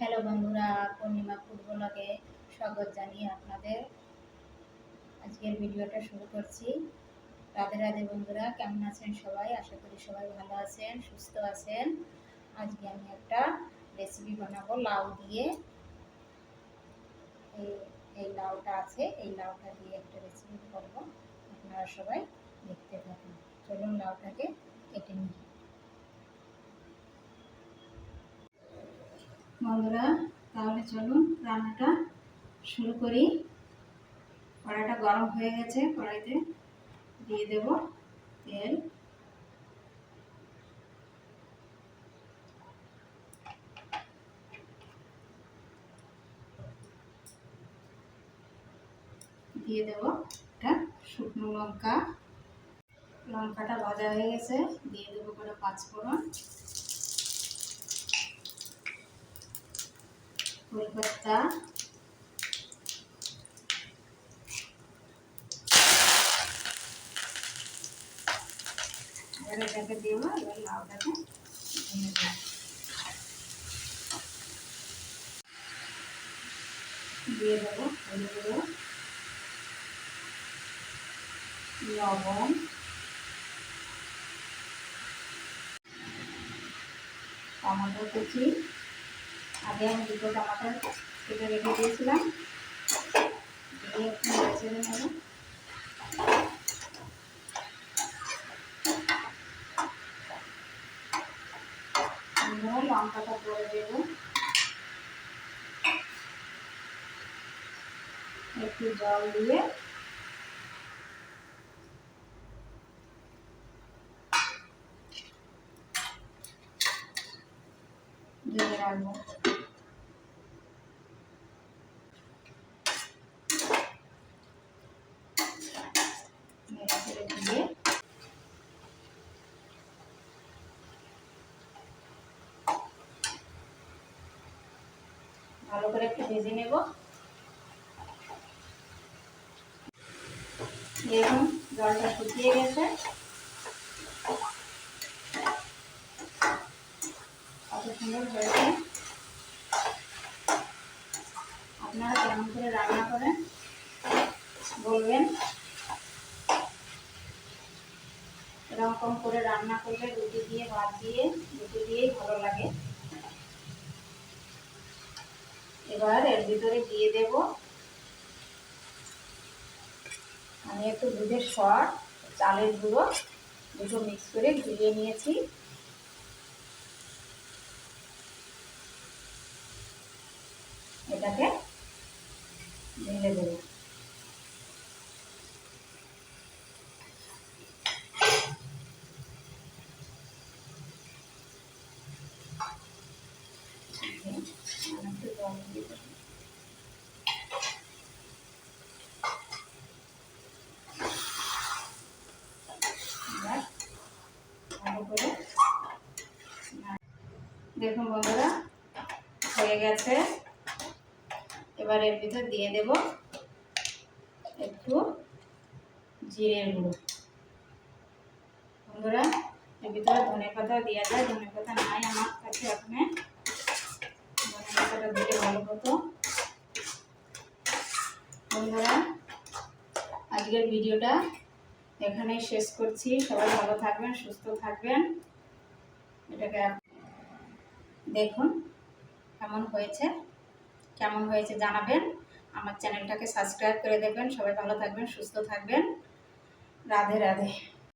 Hello বন্ধুরা, পূর্ণিমা food ব্লগে স্বাগত জানিয়ে আপনাদের আজকের ভিডিওটা শুরু করছি। রাধে রাধে বন্ধুরা, কেমন আছেন সবাই? আশা করি সবাই ভালো আছেন, সুস্থ আছেন। আজকে আমি একটা রেসিপি বানাবো লাউ দিয়ে। এই লাউটা আছে, এই লাউটা দিয়ে একটা রেসিপি করবো। আপনারা সবাই দেখতে থাকুন। চলুন লাউটাকে কেটে নিই। বন্ধুরা, তাহলে চলুন রান্নাটা শুরু করি। কড়াইটা গরম হয়ে গেছে, কড়াইতে দিয়ে দেব তেল। দিয়ে দেব একটা শুকনো লঙ্কা। লঙ্কাটা ভাজা হয়ে গেছে, দিয়ে দেবো করে পাঁচফোড়ন, তেজপাতা, এবার এটাকে দেবো। এবার লাউটাকে ভেঙে দেবো, দিয়ে দেবো হলুদ, লবণ, টমেটো কুচি। আগে আমি দুটো টমাটো কেটে রেখে দিয়েছিলাম, দিয়ে একটু নেড়ে নেবো। লঙ্কাটা করে দেবো, একটু জল দিয়ে ঢেকে রাখবো। নেড়ে ছেড়ে দিয়ে ভালো করে একটু ভেজে নেব। দেখুন জলটা শুকিয়ে গেছে, কত সুন্দর হয়েছে। আপনারা কেমন করে রান্না করেন বলবেন। এরকম করে রান্না করলে রুটি দিয়ে, ভাত দিয়ে, রুটি দিয়েই ভালো লাগে। এবার এর ভিতরে দিয়ে দেব আমি একটু দুধের সর, চালের গুঁড়ো দুটো মিক্স করে গুলিয়ে নিয়েছি। এটাকে ঢেলে দেবো। একটু জল দিয়ে দেবো। ভালো করে দেখুন বন্ধুরা, হয়ে গেছে। এবার এর ভিতর দিয়ে দেব একটু জিরের গুঁড়ো। বন্ধুরা, এর ভিতরে ধনে পাতা দেওয়া যায়, ধনে পাতা নাই আমার কাছে এখন। ধনে পাতাটা দিলে ভালো হতো। বন্ধুরা, আজকের ভিডিওটা এখানেই শেষ করছি। সবাই ভালো থাকবেন, সুস্থ থাকবেন। এটাকে দেখুন কেমন হয়েছে জানাবেন। আমার চ্যানেলটাকে সাবস্ক্রাইব করে দেবেন। সবাই ভালো থাকবেন, সুস্থ থাকবেন। রাধে রাধে।